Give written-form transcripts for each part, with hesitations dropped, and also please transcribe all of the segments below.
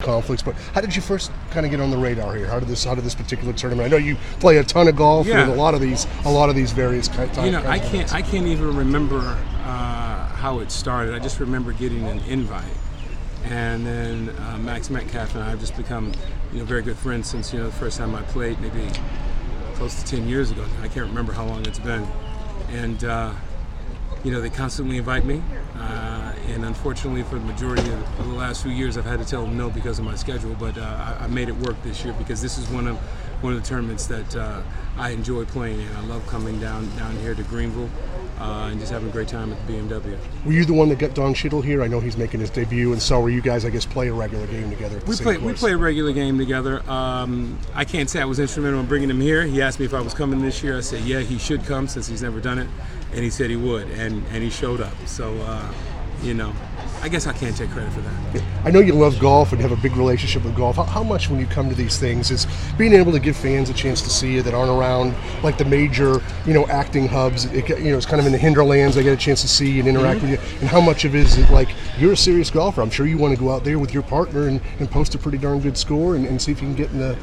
conflicts, but how did you first kind of get on the radar here? How did this particular tournament? I know you play a ton of golf with a lot of these various kinds of I can't even remember how it started. I just remember getting an invite, and then Max Metcalf and I have just become very good friends since the first time I played, maybe close to 10 years ago. I can't remember how long it's been, and they constantly invite me, and unfortunately for the majority of the last few years I've had to tell them no because of my schedule, but I made it work this year because this is one of the tournaments that I enjoy playing in. I love coming down here to Greenville and just having a great time at the BMW. Were you the one that got Don Cheadle here? I know he's making his debut, and so were you guys, I guess, play a regular game together at the same course? We play a regular game together. I can't say I was instrumental in bringing him here. He asked me if I was coming this year. I said, yeah, he should come since he's never done it, and he said he would, and he showed up. So, I guess I can't take credit for that. I know you love golf and have a big relationship with golf. How much, when you come to these things, is being able to give fans a chance to see you that aren't around like the major, acting hubs? It's kind of in the hinterlands. They get a chance to see you and interact with you. And how much of it is it like you're a serious golfer? I'm sure you want to go out there with your partner and post a pretty darn good score and see if you can get in the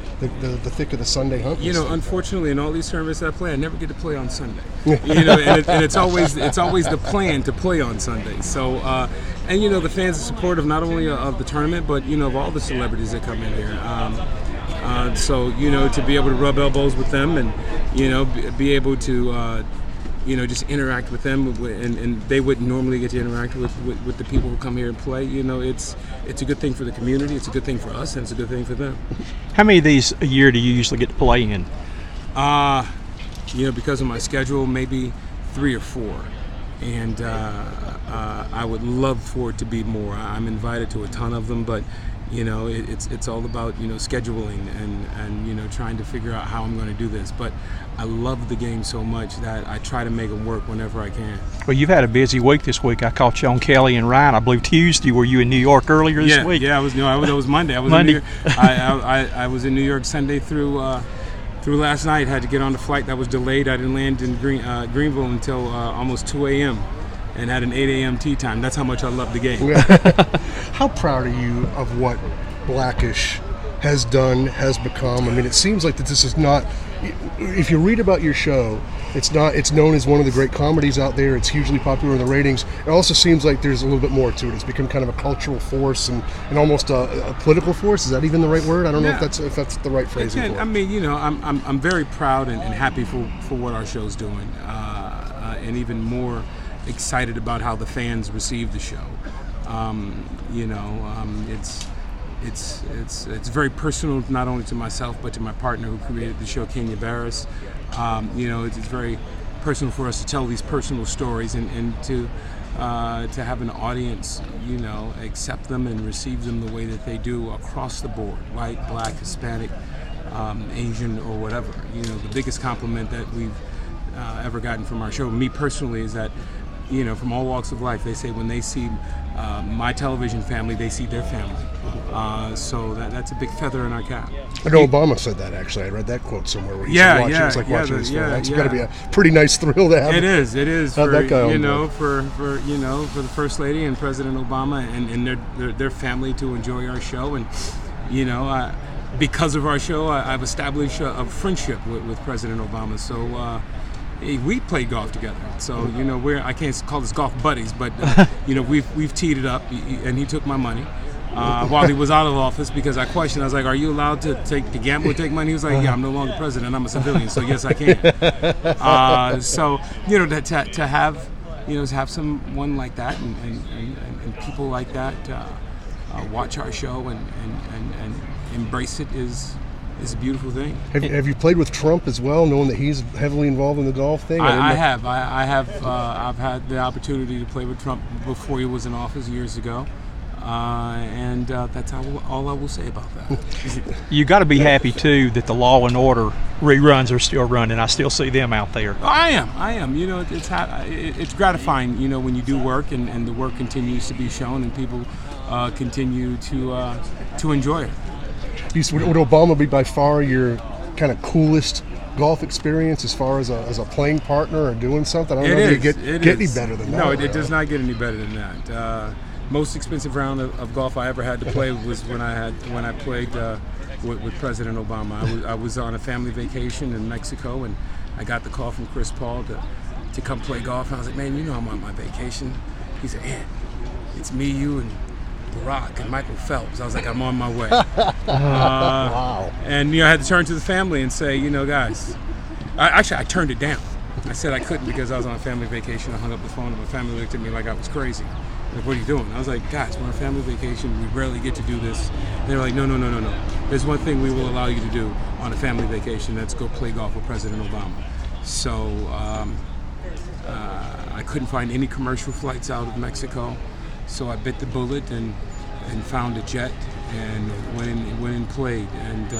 thick of the Sunday hunt. Unfortunately, in all these tournaments I play, I never get to play on Sunday. And it's always the plan to play on Sunday. So. The fans are supportive not only of the tournament, but of all the celebrities that come in here. So to be able to rub elbows with them and be able to just interact with them, and they wouldn't normally get to interact with the people who come here and play. It's a good thing for the community. It's a good thing for us, and it's a good thing for them. How many of these a year do you usually get to play in? Because of my schedule, maybe 3 or 4. And I would love for it to be more. I'm invited to a ton of them, but it's all about scheduling and trying to figure out how I'm going to do this. But I love the game so much that I try to make them work whenever I can. Well, you've had a busy week this week. I caught you on Kelly and Ryan. I believe Tuesday. Were you in New York earlier this week? Yeah, I was. It was Monday. I was Monday. In New York. I was in New York Sunday through last night. Had to get on the flight that was delayed. I didn't land in Greenville until almost 2 a.m. and had an 8 a.m. tee time. That's how much I love the game. How proud are you of what Blackish has done, has become? I mean, it seems like that this is not, if you read about your show, it's known as one of the great comedies out there. It's hugely popular in the ratings. It also seems like there's a little bit more to it. It's become kind of a cultural force and almost a political force. Is that even the right word? I don't know if that's the right phrasing for it. I mean, I'm very proud and happy for what our show's doing, and even more excited about how the fans receive the show. It's very personal, not only to myself but to my partner who created the show, Kenya Barris. It's very personal for us to tell these personal stories and to have an audience, accept them and receive them the way that they do across the board, white, black, Hispanic, Asian, or whatever. The biggest compliment that we've ever gotten from our show, me personally, is that from all walks of life, they say when they see my television family, they see their family. So that's a big feather in our cap. I know Obama said that, actually. I read that quote somewhere where he said it's like watching his family. It's got to be a pretty nice thrill to have. It is for that guy for the First Lady and President Obama and their family to enjoy our show. And because of our show, I've established a friendship with President Obama. So we played golf together, so I can't call this golf buddies, but we've teed it up, and he took my money while he was out of office because I questioned. I was like, "Are you allowed to gamble and take money?" He was like, "Yeah, I'm no longer president. I'm a civilian, so yes, I can." So to have someone like that and people like that watch our show and embrace it is a beautiful thing. Have you played with Trump as well, knowing that he's heavily involved in the golf thing? I have. I've had the opportunity to play with Trump before he was in office years ago, and that's all I will say about that. You got to be happy too that the Law and Order reruns are still running. I still see them out there. I am. It's gratifying. When you do work and the work continues to be shown and people continue to enjoy it. Would Obama be by far your kind of coolest golf experience as far as a playing partner or doing something? I don't know if you get any better than that. No, it does not get any better than that. most expensive round of golf I ever had to play was when I played with President Obama. I was on a family vacation in Mexico, and I got the call from Chris Paul to come play golf. And I was like, man, you know I'm on my vacation. He said, Ed, it's me, you, and Barack and Michael Phelps. I was like, I'm on my way. Wow. And I had to turn to the family and say, guys, I turned it down. I said I couldn't because I was on a family vacation. I hung up the phone, and my family looked at me like I was crazy. Like, what are you doing? I was like, guys, we're on a family vacation. We rarely get to do this. And they were like, no. There's one thing we will allow you to do on a family vacation. That's go play golf with President Obama. So I couldn't find any commercial flights out of Mexico. So I bit the bullet and found a jet and went in and played. And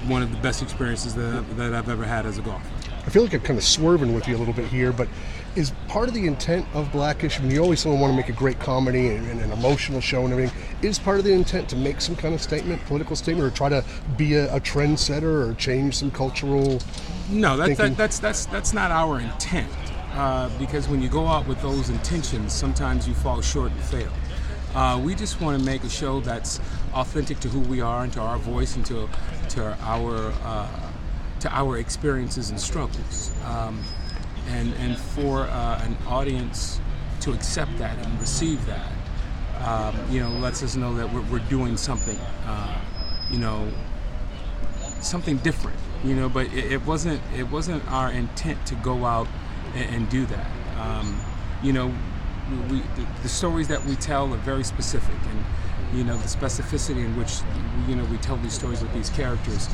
one of the best experiences that I've ever had as a golfer. I feel like I'm kind of swerving with you a little bit here, but is part of the intent of Blackish, I mean, you always want to make a great comedy and an emotional show and everything, is part of the intent to make some kind of statement, political statement, or try to be a trendsetter or change some cultural No, thinking? that's not our intent, because when you go out with those intentions, sometimes you fall short and fail. We just want to make a show that's authentic to who we are and to our voice and to our experiences and struggles, and for an audience to accept that and receive that, lets us know that we're doing something, something different, But it wasn't our intent to go out and do that. The stories that we tell are very specific, and the specificity in which we tell these stories with these characters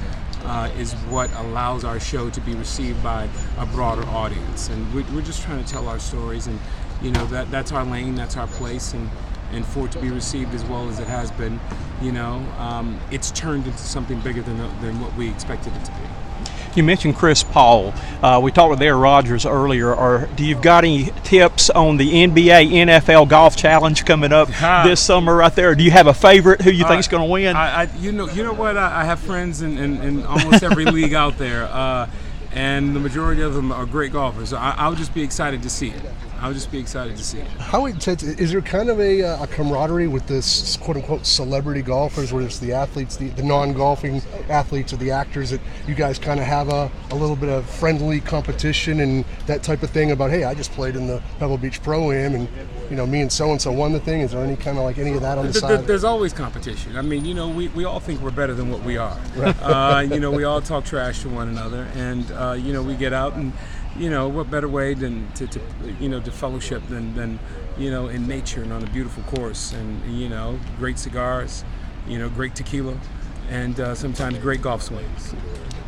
is what allows our show to be received by a broader audience. And we're just trying to tell our stories, and that's our lane, that's our place, and for it to be received as well as it has been, it's turned into something bigger than what we expected it to be. You mentioned Chris Paul. We talked with Aaron Rodgers earlier. Do you've got any tips on the NBA NFL Golf Challenge coming up this summer right there? Do you have a favorite who you think is going to win? You know what? I have friends in almost every league out there, and the majority of them are great golfers. So I'll just be excited to see it. How intense is there? Kind of a camaraderie with this quote unquote celebrity golfers, where it's the athletes, the non-golfing athletes, or the actors, that you guys kind of have a little bit of friendly competition and that type of thing about, hey, I just played in the Pebble Beach Pro-Am, and me and so won the thing. Is there any kind of any of that on the side? There's always competition. I mean, we all think we're better than what we are. Right. We all talk trash to one another, and we get out and. What better way than to fellowship than in nature and on a beautiful course, and great cigars, great tequila, and sometimes great golf swings.